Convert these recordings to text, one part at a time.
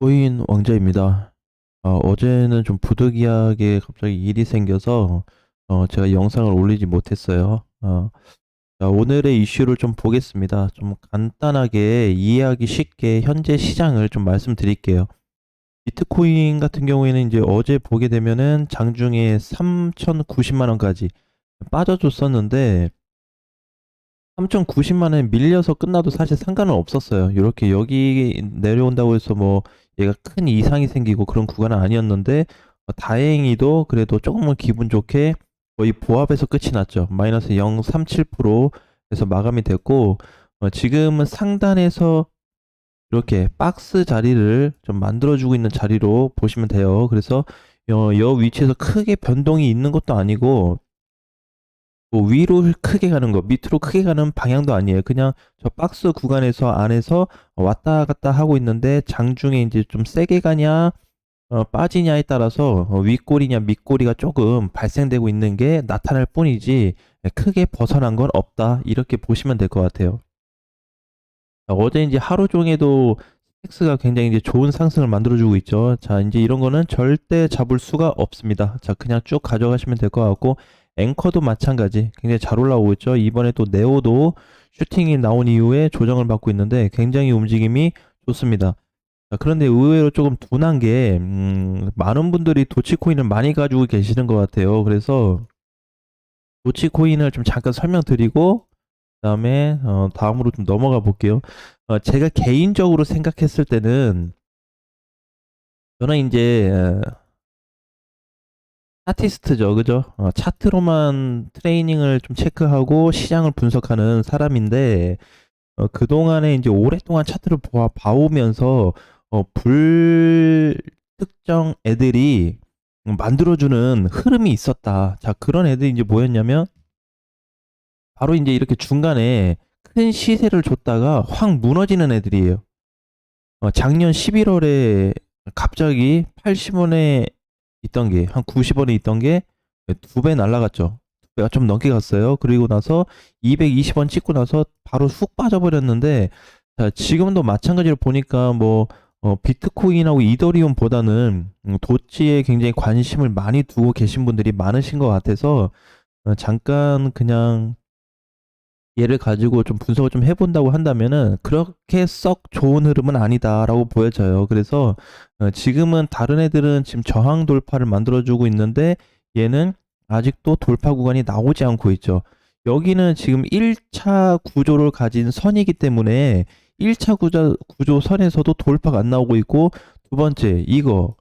비트코인 왕자입니다. 어제는 좀 부득이하게 갑자기 일이 생겨서 제가 영상을 올리지 못했어요. 자, 오늘의 이슈를 좀 보겠습니다. 좀 간단하게 이해하기 쉽게 현재 시장을 좀 말씀드릴게요. 비트코인 같은 경우에는 이제 어제 보게 되면은 장중에 3,090만 원까지 빠져줬었는데 3,090만 원에 밀려서 끝나도 사실 상관은 없었어요. 이렇게 여기 내려온다고 해서 뭐 얘가 큰 이상이 생기고 그런 구간은 아니었는데 다행히도 그래도 조금은 기분 좋게 거의 보합에서 끝이 났죠. 마이너스 0.37%에서 마감이 됐고 지금은 상단에서 이렇게 박스 자리를 좀 만들어주고 있는 자리로 보시면 돼요. 그래서 여 위치에서 크게 변동이 있는 것도 아니고 뭐 위로 크게 가는 거, 밑으로 크게 가는 방향도 아니에요. 그냥 저 박스 구간에서 안에서 왔다 갔다 하고 있는데 장중에 이제 좀 세게 가냐, 빠지냐에 따라서 윗꼬리냐 밑꼬리가 조금 발생되고 있는 게 나타날 뿐이지 크게 벗어난 건 없다. 이렇게 보시면 될 것 같아요. 어제 이제 하루 종일도 스택스가 굉장히 이제 좋은 상승을 만들어주고 있죠. 자, 이제 이런 거는 절대 잡을 수가 없습니다. 자, 그냥 쭉 가져가시면 될 것 같고, 앵커도 마찬가지. 굉장히 잘 올라오고 있죠. 이번에 또 네오도 슈팅이 나온 이후에 조정을 받고 있는데 굉장히 움직임이 좋습니다. 자, 그런데 의외로 조금 둔한 게, 많은 분들이 도치코인을 많이 가지고 계시는 것 같아요. 그래서 도치코인을 좀 잠깐 설명드리고, 그다음에 다음으로 좀 넘어가 볼게요. 제가 개인적으로 생각했을 때는 저는 이제 차티스트죠, 그죠? 차트로만 트레이닝을 좀 체크하고 시장을 분석하는 사람인데 그동안에 이제 오랫동안 차트를 봐오면서 불특정 애들이 만들어주는 흐름이 있었다. 자, 그런 애들이 이제 뭐였냐면 바로 이제 이렇게 중간에 큰 시세를 줬다가 확 무너지는 애들이에요. 작년 11월에 갑자기 80원에 있던 게 한 90원에 있던 게 두 배 날라갔죠. 두 배가 좀 넘게 갔어요. 그리고 나서 220원 찍고 나서 바로 훅 빠져버렸는데 자, 지금도 마찬가지로 보니까 뭐 비트코인하고 이더리움보다는 도치에 굉장히 관심을 많이 두고 계신 분들이 많으신 것 같아서 잠깐 그냥 얘를 가지고 좀 분석을 좀 해본다고 한다면은 그렇게 썩 좋은 흐름은 아니다라고 보여져요. 그래서 지금은 다른 애들은 지금 저항 돌파를 만들어주고 있는데 얘는 아직도 돌파 구간이 나오지 않고 있죠. 여기는 지금 1차 구조를 가진 선이기 때문에 1차 구조 선에서도 돌파가 안 나오고 있고 두 번째 이거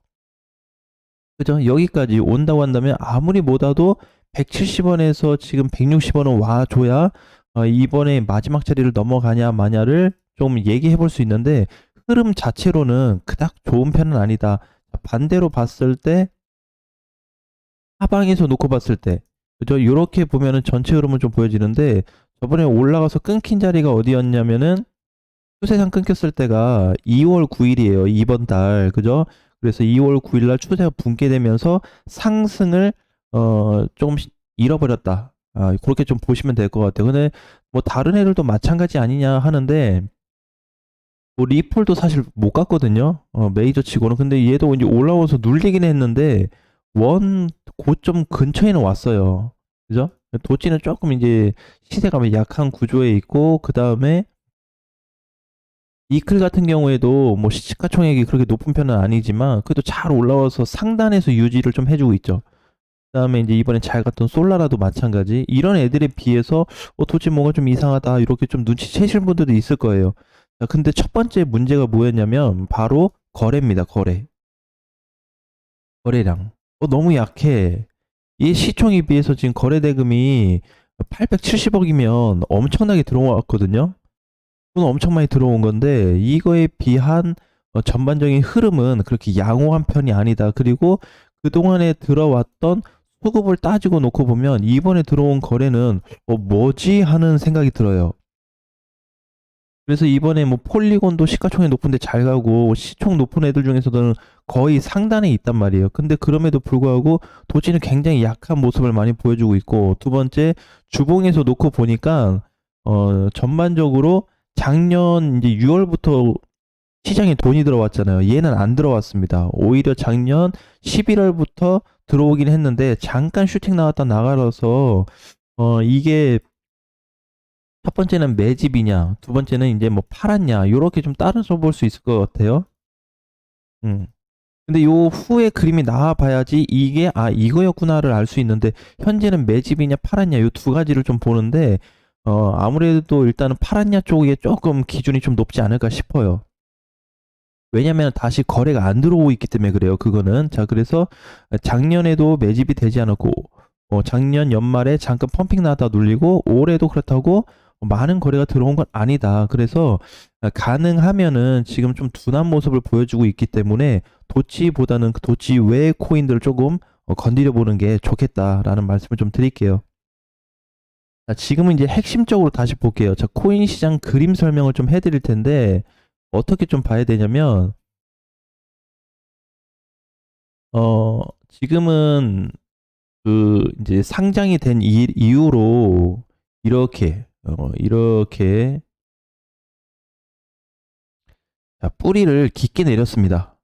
그죠? 여기까지 온다고 한다면 아무리 못와도 170원에서 지금 160원은 와줘야 이번에 마지막 자리를 넘어가냐 마냐를 좀 얘기해 볼 수 있는데 흐름 자체로는 그닥 좋은 편은 아니다. 반대로 봤을 때 하방에서 놓고 봤을 때 그죠? 이렇게 보면은 전체 흐름은 좀 보여지는데 저번에 올라가서 끊긴 자리가 어디였냐면은 추세상 끊겼을 때가 2월 9일이에요. 이번 달. 그죠? 그래서 2월 9일 날 추세가 붕괴되면서 상승을 조금 잃어버렸다. 그렇게 좀 보시면 될 것 같아요. 근데 뭐 다른 애들도 마찬가지 아니냐 하는데 뭐 리플도 사실 못 갔거든요. 메이저 치고는. 근데 얘도 이제 올라와서 눌리긴 했는데 원 고점 근처에는 왔어요. 그죠? 도치는 조금 이제 시세가 약한 구조에 있고 그 다음에 이클 같은 경우에도 뭐 시가총액이 그렇게 높은 편은 아니지만 그래도 잘 올라와서 상단에서 유지를 좀 해주고 있죠. 그다음에 이제 이번에 잘 갔던 솔라라도 마찬가지. 이런 애들에 비해서 도대체 뭐가 좀 이상하다 이렇게 좀 눈치채실 분들도 있을 거예요. 자, 근데 첫 번째 문제가 뭐였냐면 바로 거래입니다. 거래량. 너무 약해. 이 시총에 비해서 지금 거래 대금이 870억이면 엄청나게 들어왔거든요. 돈 엄청 많이 들어온 건데 이거에 비한 전반적인 흐름은 그렇게 양호한 편이 아니다. 그리고 그동안에 들어왔던 수급을 따지고 놓고 보면 이번에 들어온 거래는 뭐지 하는 생각이 들어요. 그래서 이번에 뭐 폴리곤도 시가총액 높은데 잘 가고 시총 높은 애들 중에서는 거의 상단에 있단 말이에요. 근데 그럼에도 불구하고 도지는 굉장히 약한 모습을 많이 보여주고 있고 두 번째 주봉에서 놓고 보니까 전반적으로 작년 이제 6월부터 시장에 돈이 들어왔잖아요. 얘는 안 들어왔습니다. 오히려 작년 11월부터 들어오긴 했는데 잠깐 슈팅 나왔다 나가라서 이게 첫 번째는 매집이냐, 두 번째는 이제 뭐 팔았냐, 요렇게 좀 따라서 볼 수 있을 것 같아요. 음. 근데 요 후에 그림이 나와 봐야지 이게 이거였구나를 알 수 있는데 현재는 매집이냐 팔았냐 요 두 가지를 좀 보는데 아무래도 일단은 팔았냐 쪽에 조금 기준이 좀 높지 않을까 싶어요. 왜냐면 다시 거래가 안 들어오고 있기 때문에 그래요. 그거는. 자, 그래서 작년에도 매집이 되지 않았고 작년 연말에 잠깐 펌핑 나왔다 눌리고 올해도 그렇다고 많은 거래가 들어온 건 아니다. 그래서 가능하면은 지금 좀 둔한 모습을 보여주고 있기 때문에 도치보다는 그 도치 외의 코인들을 조금 건드려 보는 게 좋겠다라는 말씀을 좀 드릴게요. 자, 지금은 이제 핵심적으로 다시 볼게요. 자, 코인 시장 그림 설명을 좀 해드릴 텐데 어떻게 좀 봐야 되냐면 지금은 그 이제 상장이 된 이후로 이렇게 자, 뿌리를 깊게 내렸습니다.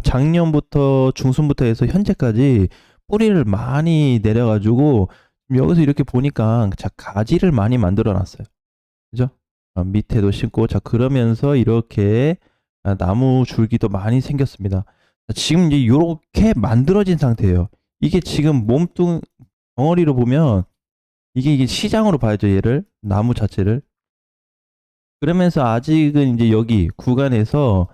작년부터 중순부터 해서 현재까지 뿌리를 많이 내려가지고 여기서 이렇게 보니까 자, 가지를 많이 만들어 놨어요. 그죠? 밑에도 심고 자, 그러면서 이렇게 나무 줄기도 많이 생겼습니다. 자, 지금 이제 이렇게 만들어진 상태예요. 이게 지금 몸뚱 덩어리로 보면 이게 시장으로 봐야죠. 얘를 나무 자체를. 그러면서 아직은 이제 여기 구간에서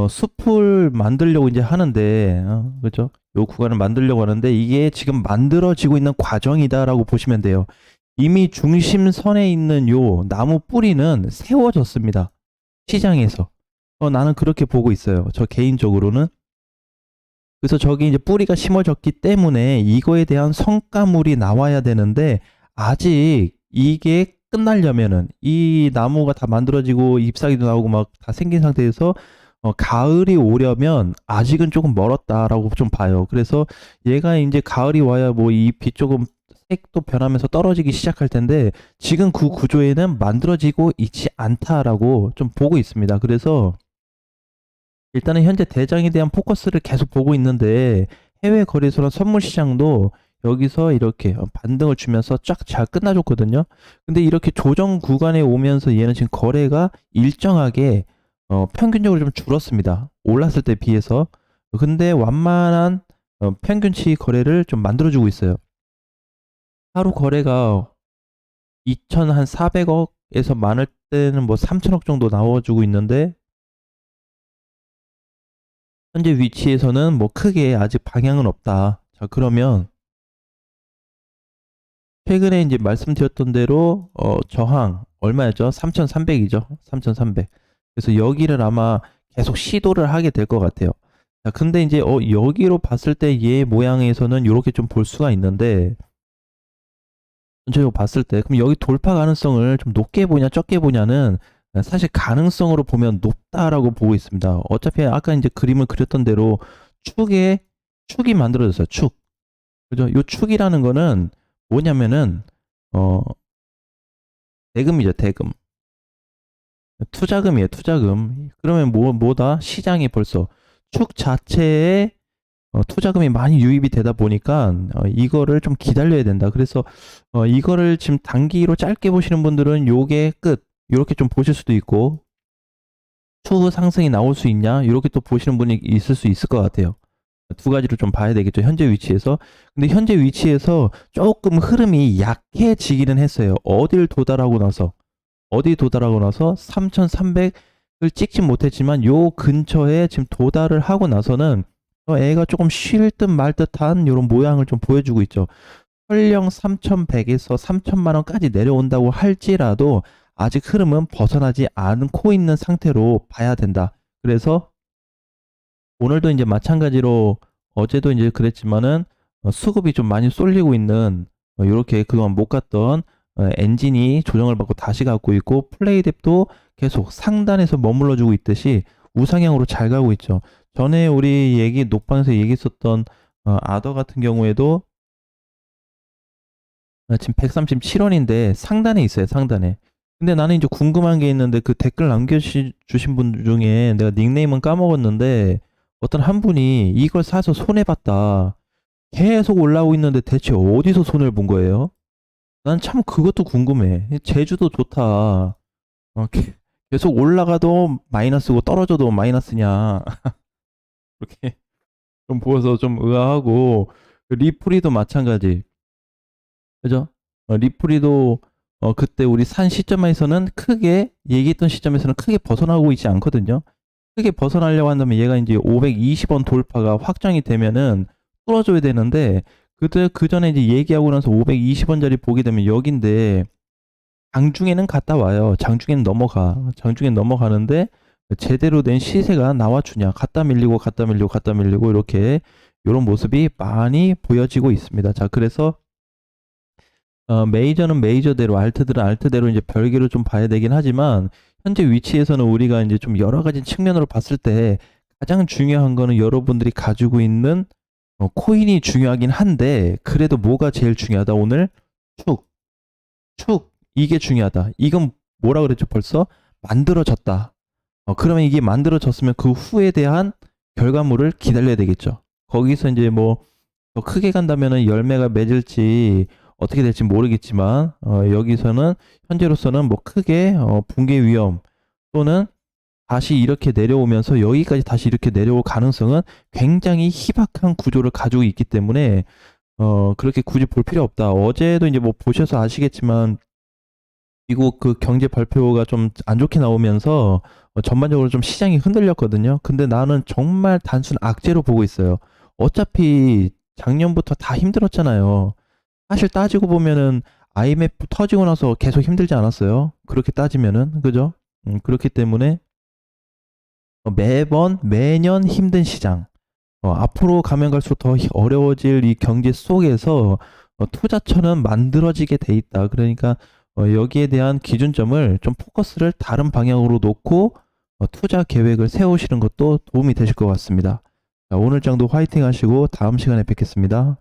숲을 만들려고 이제 하는데 그죠? 요 구간을 만들려고 하는데 이게 지금 만들어지고 있는 과정이다라고 보시면 돼요. 이미 중심선에 있는 요 나무 뿌리는 세워졌습니다. 시장에서. 나는 그렇게 보고 있어요. 저 개인적으로는. 그래서 저기 이제 뿌리가 심어졌기 때문에 이거에 대한 성과물이 나와야 되는데 아직 이게 끝나려면은 이 나무가 다 만들어지고 잎사귀도 나오고 막 다 생긴 상태에서 가을이 오려면 아직은 조금 멀었다라고 좀 봐요. 그래서 얘가 이제 가을이 와야 뭐 잎이 조금 색도 변하면서 떨어지기 시작할 텐데 지금 그 구조에는 만들어지고 있지 않다라고 좀 보고 있습니다. 그래서 일단은 현재 대장에 대한 포커스를 계속 보고 있는데 해외 거래소랑 선물 시장도 여기서 이렇게 반등을 주면서 쫙 잘 끝나줬거든요. 근데 이렇게 조정 구간에 오면서 얘는 지금 거래가 일정하게 평균적으로 좀 줄었습니다. 올랐을 때 비해서. 근데 완만한 평균치 거래를 좀 만들어주고 있어요. 하루 거래가 2,400억에서 많을 때는 뭐 3천억 정도 나와주고 있는데 현재 위치에서는 뭐 크게 아직 방향은 없다. 자, 그러면 최근에 이제 말씀드렸던 대로 저항 얼마였죠? 3,300이죠. 3,300. 그래서 여기를 아마 계속 시도를 하게 될 것 같아요. 자, 근데 이제 여기로 봤을 때 얘 모양에서는 이렇게 좀 볼 수가 있는데 전체적으로 봤을 때 그럼 여기 돌파 가능성을 좀 높게 보냐 적게 보냐는 사실 가능성으로 보면 높다라고 보고 있습니다. 어차피 아까 이제 그림을 그렸던 대로 축이 만들어졌어요. 축. 그죠? 요 축이라는 거는 뭐냐면은 어 대금이죠. 대금. 투자금이에요. 투자금. 그러면 뭐다? 시장이 벌써 축 자체에 투자금이 많이 유입이 되다 보니까 이거를 좀 기다려야 된다. 그래서 이거를 지금 단기로 짧게 보시는 분들은 요게 끝. 요렇게 좀 보실 수도 있고 추후 상승이 나올 수 있냐? 요렇게 또 보시는 분이 있을 수 있을 것 같아요. 두 가지로 좀 봐야 되겠죠. 현재 위치에서. 근데 현재 위치에서 조금 흐름이 약해지기는 했어요. 어디 도달하고 나서 3,300을 찍지 못했지만 요 근처에 지금 도달을 하고 나서는 애가 조금 쉴 듯 말 듯한 이런 모양을 좀 보여주고 있죠. 설령 3,100에서 3,000만 원까지 내려온다고 할지라도 아직 흐름은 벗어나지 않고 있는 상태로 봐야 된다. 그래서 오늘도 이제 마찬가지로 어제도 이제 그랬지만은 수급이 좀 많이 쏠리고 있는 이렇게 그동안 못 갔던 엔진이 조정을 받고 다시 가고 있고 플레이뎁도 계속 상단에서 머물러 주고 있듯이 우상향으로 잘 가고 있죠. 전에 우리 녹방에서 얘기했었던 아더 같은 경우에도 지금 137원인데 상단에 있어요. 상단에. 근데 나는 이제 궁금한 게 있는데 그 댓글 주신 분 중에 내가 닉네임은 까먹었는데 어떤 한 분이 이걸 사서 손해봤다. 계속 올라오고 있는데 대체 어디서 손해를 본 거예요? 난 참 그것도 궁금해. 제주도 좋다. 계속 올라가도 마이너스고 떨어져도 마이너스냐. 그렇게 좀 보여서 좀 의아하고 그 리플이도 마찬가지. 그죠? 리플이도 그때 우리 산 시점에서는 크게 얘기했던 시점에서는 크게 벗어나고 있지 않거든요. 크게 벗어나려고 한다면 얘가 이제 520원 돌파가 확정이 되면은 뚫어줘야 되는데 그 전에 이제 얘기하고 나서 520원짜리 보게 되면 여긴데 장중에는 갔다 와요. 장중에는 넘어가. 장중에는 넘어가는데 제대로 된 시세가 나와주냐. 갔다 밀리고 갔다 밀리고 갔다 밀리고 이렇게 이런 모습이 많이 보여지고 있습니다. 자, 그래서 메이저는 메이저대로, 알트들은 알트대로 이제 별개로 좀 봐야 되긴 하지만 현재 위치에서는 우리가 이제 좀 여러 가지 측면으로 봤을 때 가장 중요한 거는 여러분들이 가지고 있는 코인이 중요하긴 한데 그래도 뭐가 제일 중요하다 오늘? 축, 이게 중요하다. 이건 뭐라 그랬죠 벌써? 만들어졌다. 그러면 이게 만들어졌으면 그 후에 대한 결과물을 기다려야 되겠죠. 거기서 이제 뭐 더 크게 간다면은 열매가 맺을지 어떻게 될지 모르겠지만 여기서는 현재로서는 뭐 크게 붕괴 위험 또는 다시 이렇게 내려오면서 여기까지 다시 이렇게 내려올 가능성은 굉장히 희박한 구조를 가지고 있기 때문에 그렇게 굳이 볼 필요 없다. 어제도 이제 뭐 보셔서 아시겠지만 미국 그 경제 발표가 좀 안 좋게 나오면서 전반적으로 좀 시장이 흔들렸거든요. 근데 나는 정말 단순 악재로 보고 있어요. 어차피 작년부터 다 힘들었잖아요. 사실 따지고 보면은 IMF 터지고 나서 계속 힘들지 않았어요. 그렇게 따지면은 그죠? 그렇기 때문에 매년 힘든 시장. 앞으로 가면 갈수록 더 어려워질 이 경제 속에서 투자처는 만들어지게 돼 있다. 그러니까 여기에 대한 기준점을 좀 포커스를 다른 방향으로 놓고 투자 계획을 세우시는 것도 도움이 되실 것 같습니다. 자, 오늘 장도 화이팅 하시고 다음 시간에 뵙겠습니다.